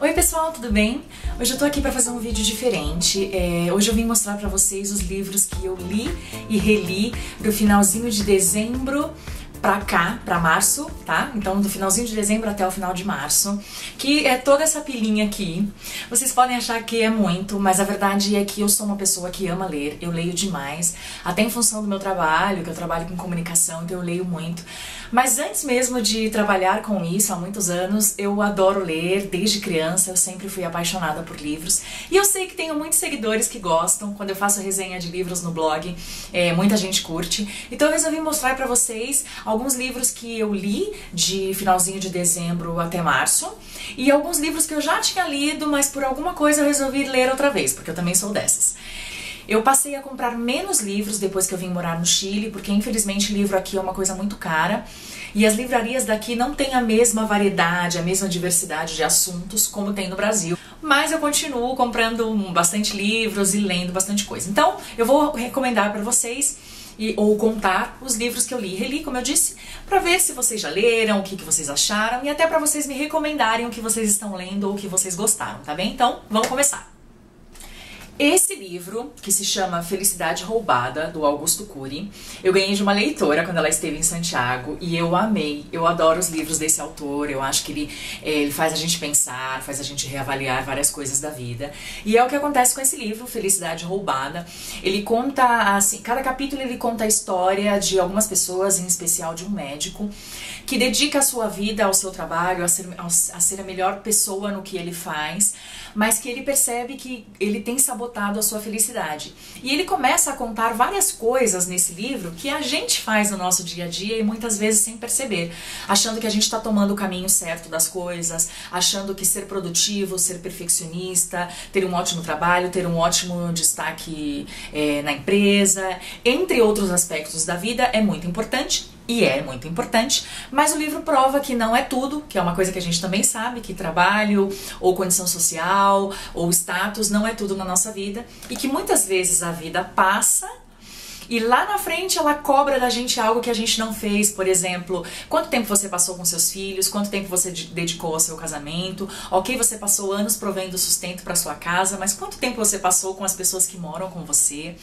Oi pessoal, tudo bem? Hoje eu tô aqui pra fazer um vídeo diferente. Hoje eu vim mostrar pra vocês os livros que eu li e reli do finalzinho de dezembro pra cá, pra março, tá? Então do finalzinho de dezembro até o final de março, que é toda essa pilinha aqui. Vocês podem achar que é muito, mas a verdade é que eu sou uma pessoa que ama ler, eu leio demais, até em função do meu trabalho, que eu trabalho com comunicação, então eu leio muito. Mas antes mesmo de trabalhar com isso, há muitos anos, eu adoro ler, desde criança eu sempre fui apaixonada por livros. E eu sei que tenho muitos seguidores que gostam, quando eu faço resenha de livros no blog, muita gente curte. Então eu resolvi mostrar pra vocês alguns livros que eu li de finalzinho de dezembro até março, e alguns livros que eu já tinha lido, mas por alguma coisa eu resolvi ler outra vez, porque eu também sou dessas. Eu passei a comprar menos livros depois que eu vim morar no Chile, porque infelizmente livro aqui é uma coisa muito cara, e as livrarias daqui não têm a mesma variedade, a mesma diversidade de assuntos como tem no Brasil. Mas eu continuo comprando bastante livros e lendo bastante coisa. Então eu vou recomendar para vocês ou contar os livros que eu li e reli, como eu disse, para ver se vocês já leram, o que vocês acharam, e até para vocês me recomendarem o que vocês estão lendo ou o que vocês gostaram, tá bem? Então, vamos começar! Esse livro, que se chama Felicidade Roubada, do Augusto Cury, eu ganhei de uma leitora quando ela esteve em Santiago e eu amei. Eu adoro os livros desse autor, eu acho que ele faz a gente pensar, faz a gente reavaliar várias coisas da vida. E é o que acontece com esse livro, Felicidade Roubada. Ele conta, assim, cada capítulo ele conta a história de algumas pessoas, em especial de um médico, que dedica a sua vida ao seu trabalho, a ser a melhor pessoa no que ele faz, mas que ele percebe que ele tem sabotado a sua felicidade. E ele começa a contar várias coisas nesse livro que a gente faz no nosso dia a dia e muitas vezes sem perceber, achando que a gente está tomando o caminho certo das coisas, achando que ser produtivo, ser perfeccionista, ter um ótimo trabalho, ter um ótimo destaque na empresa, entre outros aspectos da vida é muito importante. E é muito importante, mas o livro prova que não é tudo, que é uma coisa que a gente também sabe, que trabalho, ou condição social, ou status não é tudo na nossa vida, e que muitas vezes a vida passa e lá na frente ela cobra da gente algo que a gente não fez. Por exemplo, quanto tempo você passou com seus filhos, quanto tempo você dedicou ao seu casamento, ok, você passou anos provendo sustento para sua casa, mas quanto tempo você passou com as pessoas que moram com você?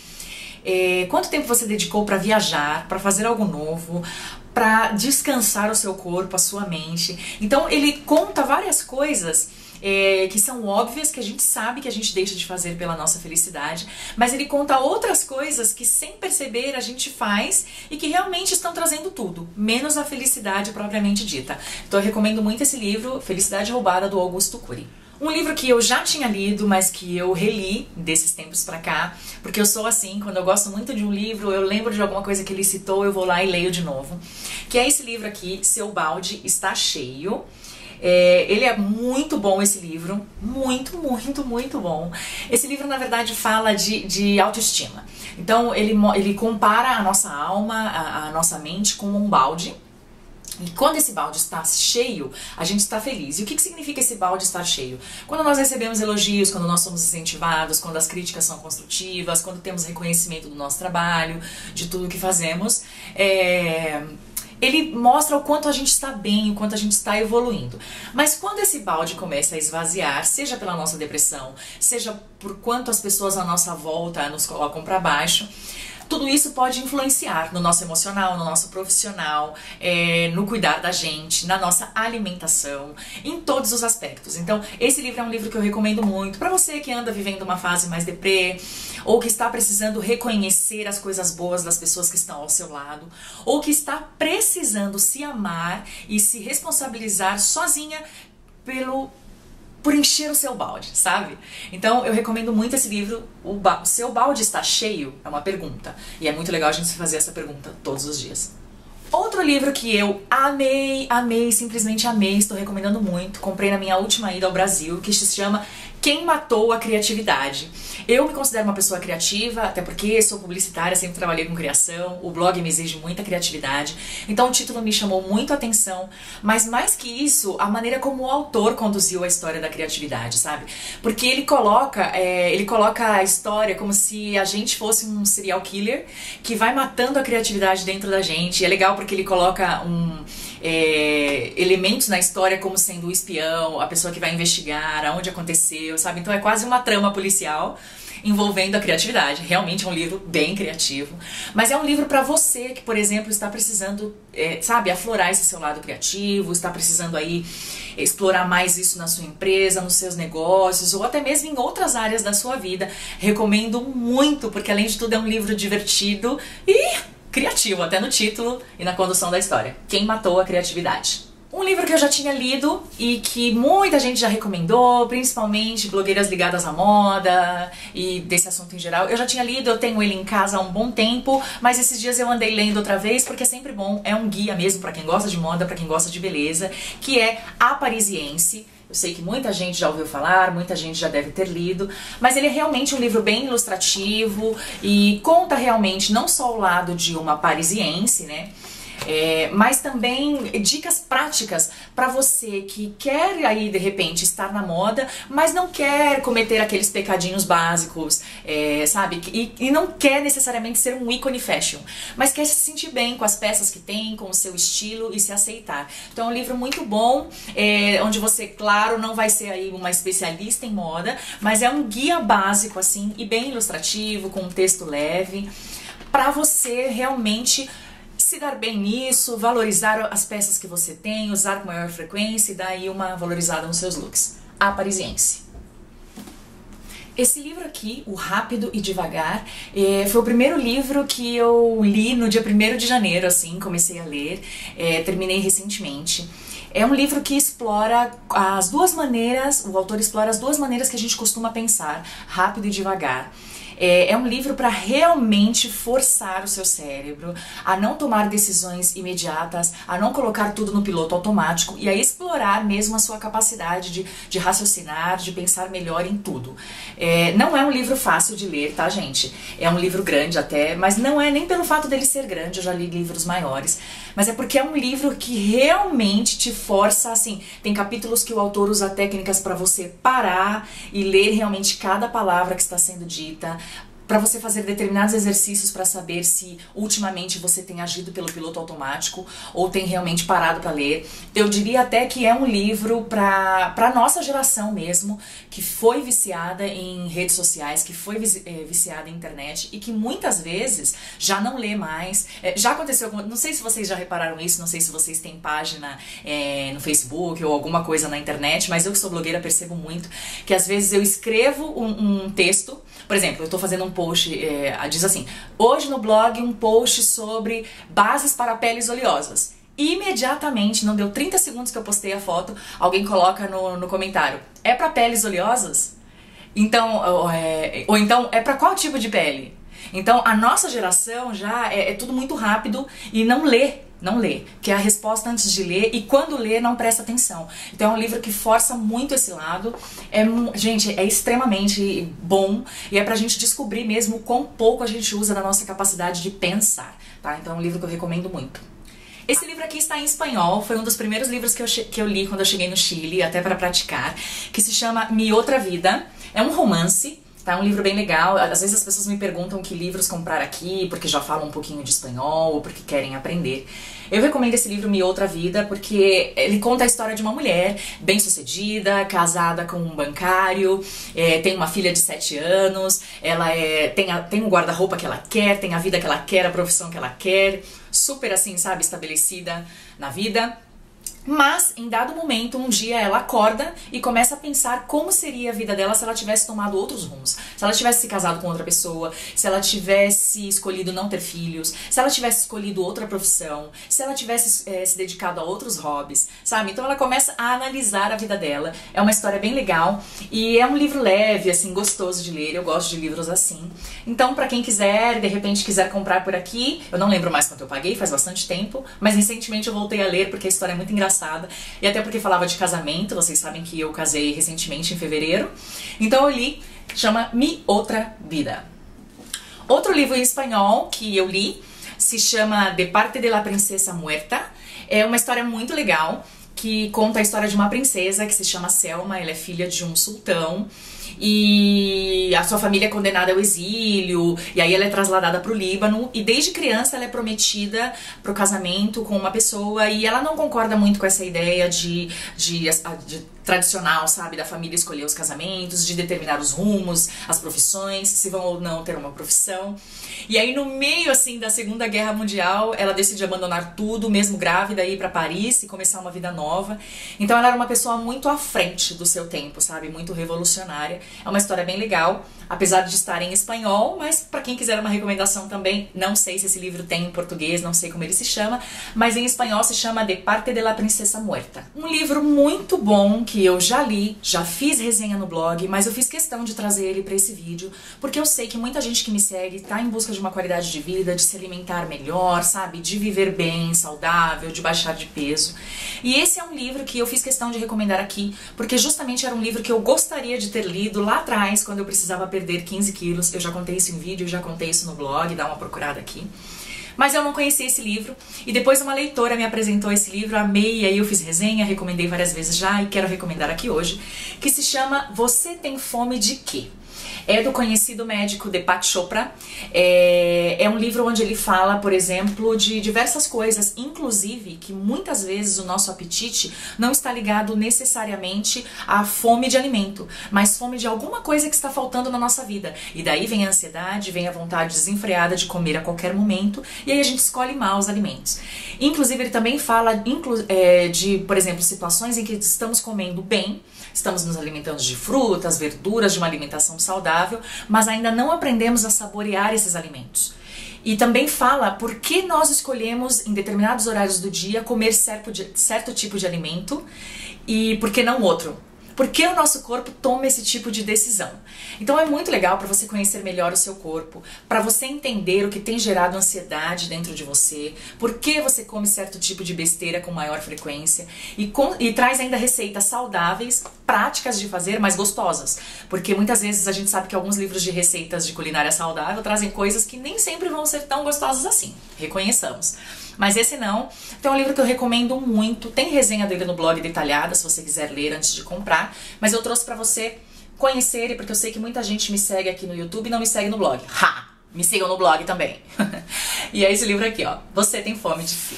Quanto tempo você dedicou para viajar, para fazer algo novo, para descansar o seu corpo, a sua mente? Então ele conta várias coisas que são óbvias, que a gente sabe que a gente deixa de fazer pela nossa felicidade, mas ele conta outras coisas que sem perceber a gente faz e que realmente estão trazendo tudo, menos a felicidade propriamente dita. Então eu recomendo muito esse livro, Felicidade Roubada, do Augusto Cury. Um livro que eu já tinha lido, mas que eu reli desses tempos pra cá, porque eu sou assim, quando eu gosto muito de um livro, eu lembro de alguma coisa que ele citou, eu vou lá e leio de novo, que é esse livro aqui, Seu Balde Está Cheio. Ele é muito bom, esse livro, muito, muito, muito bom. Esse livro, na verdade, fala de autoestima. Então, ele compara a nossa alma, a nossa mente com um balde. E quando esse balde está cheio, a gente está feliz. E o que significa esse balde estar cheio? Quando nós recebemos elogios, quando nós somos incentivados, quando as críticas são construtivas, quando temos reconhecimento do nosso trabalho, de tudo que fazemos, ele mostra o quanto a gente está bem, o quanto a gente está evoluindo. Mas quando esse balde começa a esvaziar, seja pela nossa depressão, seja por quanto as pessoas à nossa volta nos colocam para baixo, tudo isso pode influenciar no nosso emocional, no nosso profissional, no cuidar da gente, na nossa alimentação, em todos os aspectos. Então, esse livro é um livro que eu recomendo muito para você que anda vivendo uma fase mais deprê, ou que está precisando reconhecer as coisas boas das pessoas que estão ao seu lado, ou que está precisando se amar e se responsabilizar sozinha por encher o seu balde, sabe? Então eu recomendo muito esse livro. O seu balde está cheio? É uma pergunta. E é muito legal a gente fazer essa pergunta todos os dias. Outro livro que eu amei, amei, simplesmente amei, estou recomendando muito, comprei na minha última ida ao Brasil, que se chama Quem Matou a Criatividade. Eu me considero uma pessoa criativa, até porque sou publicitária, sempre trabalhei com criação, o blog me exige muita criatividade, então o título me chamou muito a atenção, mas mais que isso, a maneira como o autor conduziu a história da criatividade, sabe? Porque ele coloca a história como se a gente fosse um serial killer que vai matando a criatividade dentro da gente. E é legal porque ele coloca elementos na história como sendo o espião, a pessoa que vai investigar, aonde aconteceu, sabe? Então é quase uma trama policial envolvendo a criatividade. Realmente é um livro bem criativo, mas é um livro para você que, por exemplo, está precisando, sabe, aflorar esse seu lado criativo, está precisando aí explorar mais isso na sua empresa, nos seus negócios, ou até mesmo em outras áreas da sua vida. Recomendo muito, porque além de tudo é um livro divertido e criativo, até no título e na condução da história. Quem matou a criatividade? Um livro que eu já tinha lido e que muita gente já recomendou, principalmente blogueiras ligadas à moda e desse assunto em geral. Eu já tinha lido, eu tenho ele em casa há um bom tempo, mas esses dias eu andei lendo outra vez porque é sempre bom, é um guia mesmo para quem gosta de moda, para quem gosta de beleza, que é A Parisiense. Eu sei que muita gente já ouviu falar, muita gente já deve ter lido, mas ele é realmente um livro bem ilustrativo e conta realmente não só o lado de uma parisiense, né? Mas também dicas práticas para você que quer aí de repente estar na moda, mas não quer cometer aqueles pecadinhos básicos, sabe? E não quer necessariamente ser um ícone fashion, mas quer se sentir bem com as peças que tem, com o seu estilo e se aceitar. Então é um livro muito bom, onde você, claro, não vai ser aí uma especialista em moda, mas é um guia básico assim e bem ilustrativo, com um texto leve, para você realmente se dar bem nisso, valorizar as peças que você tem, usar com maior frequência e dar aí uma valorizada nos seus looks. A Parisiense. Esse livro aqui, O Rápido e Devagar, foi o primeiro livro que eu li no dia 1º de janeiro, assim, comecei a ler, terminei recentemente. É um livro que explora as duas maneiras, o autor explora as duas maneiras que a gente costuma pensar, rápido e devagar. É um livro para realmente forçar o seu cérebro a não tomar decisões imediatas, a não colocar tudo no piloto automático e a explorar mesmo a sua capacidade de raciocinar, de pensar melhor em tudo. Não é um livro fácil de ler, tá, gente? É um livro grande até, mas não é nem pelo fato dele ser grande, eu já li livros maiores, mas é porque é um livro que realmente te força, assim, tem capítulos que o autor usa técnicas para você parar e ler realmente cada palavra que está sendo dita, para você fazer determinados exercícios para saber se ultimamente você tem agido pelo piloto automático ou tem realmente parado para ler. Eu diria até que é um livro para nossa geração mesmo, que foi viciada em redes sociais, que foi viciada em internet e que muitas vezes já não lê mais. Já aconteceu, não sei se vocês já repararam isso, não sei se vocês têm página no Facebook ou alguma coisa na internet, mas eu que sou blogueira percebo muito que às vezes eu escrevo um texto, por exemplo, eu estou fazendo um post, diz assim, hoje no blog um post sobre bases para peles oleosas. Imediatamente, não deu 30 segundos que eu postei a foto, alguém coloca no comentário, é para peles oleosas? Então, ou então, é para qual tipo de pele? Então, a nossa geração já é tudo muito rápido e não lê, que é a resposta antes de ler, e quando lê não presta atenção. Então é um livro que força muito esse lado, gente, é extremamente bom, e é pra gente descobrir mesmo quão pouco a gente usa da nossa capacidade de pensar, tá? Então é um livro que eu recomendo muito. Esse livro aqui está em espanhol, foi um dos primeiros livros que eu li quando eu cheguei no Chile, até para praticar, que se chama Mi Outra Vida, é um romance. Tá, um livro bem legal. Às vezes as pessoas me perguntam que livros comprar aqui, porque já falam um pouquinho de espanhol ou porque querem aprender. Eu recomendo esse livro Mi Outra Vida porque ele conta a história de uma mulher bem-sucedida, casada com um bancário, tem uma filha de 7 anos, ela tem o guarda-roupa que ela quer, tem a vida que ela quer, a profissão que ela quer, super assim, sabe, estabelecida na vida. Mas, em dado momento, um dia ela acorda e começa a pensar como seria a vida dela se ela tivesse tomado outros rumos. Se ela tivesse se casado com outra pessoa, se ela tivesse escolhido não ter filhos, se ela tivesse escolhido outra profissão, se ela tivesse se dedicado a outros hobbies, sabe? Então ela começa a analisar a vida dela. É uma história bem legal e é um livro leve, assim, gostoso de ler. Eu gosto de livros assim. Então, pra quem quiser, de repente quiser comprar por aqui, eu não lembro mais quanto eu paguei, faz bastante tempo, mas recentemente eu voltei a ler porque a história é muito engraçada. E até porque falava de casamento, vocês sabem que eu casei recentemente em fevereiro. Então eu li, chama Mi Outra Vida. Outro livro em espanhol que eu li se chama De Parte de la Princesa Muerta. É uma história muito legal que conta a história de uma princesa que se chama Selma, ela é filha de um sultão. e a sua família é condenada ao exílio, e aí ela é trasladada pro Líbano, e desde criança ela é prometida pro casamento com uma pessoa, e ela não concorda muito com essa ideia de tradicional, sabe, da família escolher os casamentos, de determinar os rumos, as profissões, se vão ou não ter uma profissão. E aí no meio, assim, da Segunda Guerra Mundial, ela decide abandonar tudo, mesmo grávida, ir pra Paris e começar uma vida nova. Então ela era uma pessoa muito à frente do seu tempo, sabe, muito revolucionária. É uma história bem legal, apesar de estar em espanhol, mas pra quem quiser uma recomendação também, não sei se esse livro tem em português, não sei como ele se chama, mas em espanhol se chama De parte de la princesa muerta. Um livro muito bom, que eu já li, já fiz resenha no blog, mas eu fiz questão de trazer ele para esse vídeo, porque eu sei que muita gente que me segue tá em busca de uma qualidade de vida, de se alimentar melhor, sabe, de viver bem, saudável, de baixar de peso. E esse é um livro que eu fiz questão de recomendar aqui, porque justamente era um livro que eu gostaria de ter lido lá atrás, quando eu precisava perder 15 quilos. Eu já contei isso em vídeo, eu já contei isso no blog, dá uma procurada aqui. Mas eu não conhecia esse livro, e depois uma leitora me apresentou esse livro, amei, e aí eu fiz resenha, recomendei várias vezes já, e quero recomendar aqui hoje, que se chama Você Tem Fome de Quê? É do conhecido médico Deepak Chopra. É um livro onde ele fala, por exemplo, de diversas coisas, inclusive que muitas vezes o nosso apetite não está ligado necessariamente à fome de alimento, mas fome de alguma coisa que está faltando na nossa vida. E daí vem a ansiedade, vem a vontade desenfreada de comer a qualquer momento, e aí a gente escolhe mal os alimentos. Inclusive ele também fala de, por exemplo, situações em que estamos comendo bem, estamos nos alimentando de frutas, verduras, de uma alimentação saudável, mas ainda não aprendemos a saborear esses alimentos. E também fala por que nós escolhemos, em determinados horários do dia, comer certo tipo de alimento e por que não outro. Por que o nosso corpo toma esse tipo de decisão? Então é muito legal para você conhecer melhor o seu corpo, para você entender o que tem gerado ansiedade dentro de você, por que você come certo tipo de besteira com maior frequência e traz ainda receitas saudáveis, práticas de fazer, mas gostosas. Porque muitas vezes a gente sabe que alguns livros de receitas de culinária saudável trazem coisas que nem sempre vão ser tão gostosas assim, reconheçamos. Mas esse não. Então é um livro que eu recomendo muito. Tem resenha dele no blog detalhada, se você quiser ler antes de comprar. Mas eu trouxe pra você conhecer ele, porque eu sei que muita gente me segue aqui no YouTube e não me segue no blog. Ha! Me sigam no blog também. E é esse livro aqui, ó. Você Tem Fome de Quê?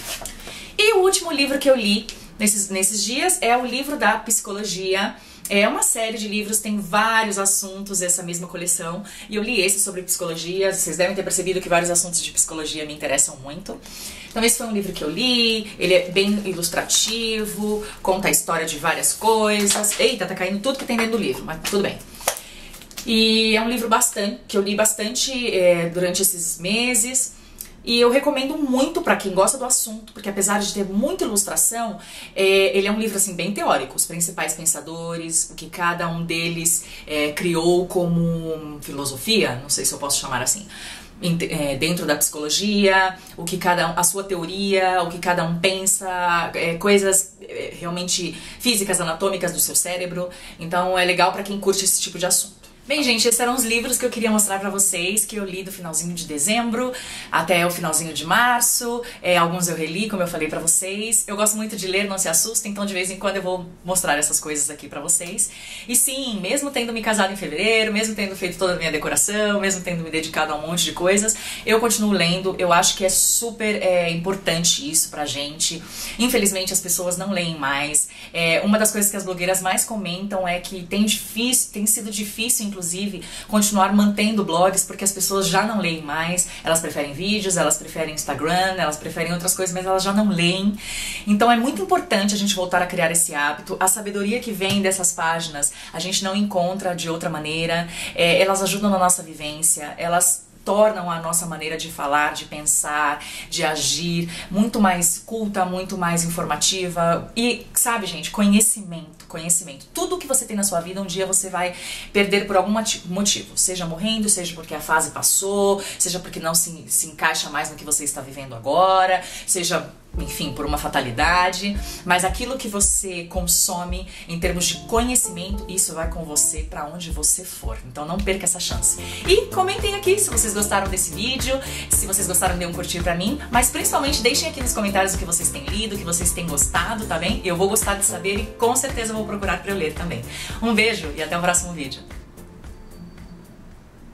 E o último livro que eu li nesses dias é o livro da psicologia. É uma série de livros, tem vários assuntos, essa mesma coleção, e eu li esse sobre psicologia. Vocês devem ter percebido que vários assuntos de psicologia me interessam muito. Então esse foi um livro que eu li, ele é bem ilustrativo, conta a história de várias coisas. Eita, tá caindo tudo que tem dentro do livro, mas tudo bem. E é um livro que eu li bastante durante esses meses. E eu recomendo muito para quem gosta do assunto, porque apesar de ter muita ilustração, ele é um livro assim bem teórico. Os principais pensadores, o que cada um deles criou como filosofia, não sei se eu posso chamar assim, dentro da psicologia, a sua teoria, o que cada um pensa, coisas realmente físicas, anatômicas do seu cérebro. Então é legal para quem curte esse tipo de assunto. Bem, gente, esses eram os livros que eu queria mostrar pra vocês, que eu li do finalzinho de dezembro até o finalzinho de março. Alguns eu reli, como eu falei pra vocês. Eu gosto muito de ler, não se assustem, então de vez em quando eu vou mostrar essas coisas aqui pra vocês. E sim, mesmo tendo me casado em fevereiro, mesmo tendo feito toda a minha decoração, mesmo tendo me dedicado a um monte de coisas, eu continuo lendo. Eu acho que é super importante isso pra gente. Infelizmente as pessoas não leem mais. Uma das coisas que as blogueiras mais comentam é que tem sido difícil, inclusive, continuar mantendo blogs, porque as pessoas já não leem mais, elas preferem vídeos, elas preferem Instagram, elas preferem outras coisas, mas elas já não leem. Então é muito importante a gente voltar a criar esse hábito. A sabedoria que vem dessas páginas, a gente não encontra de outra maneira, elas ajudam na nossa vivência, elas tornam a nossa maneira de falar, de pensar, de agir muito mais culta, muito mais informativa. E, sabe, gente, conhecimento. Tudo que você tem na sua vida, um dia você vai perder por algum motivo. Seja morrendo, seja porque a fase passou, seja porque não se encaixa mais no que você está vivendo agora, seja, enfim, por uma fatalidade. Mas aquilo que você consome em termos de conhecimento, isso vai com você pra onde você for. Então não perca essa chance. E comentem aqui se vocês gostaram desse vídeo, se vocês gostaram, dê um curtir pra mim, mas principalmente deixem aqui nos comentários o que vocês têm lido, o que vocês têm gostado, tá bem? Eu vou gostar de saber e com certeza vou procurar pra eu ler também. Um beijo e até o próximo vídeo.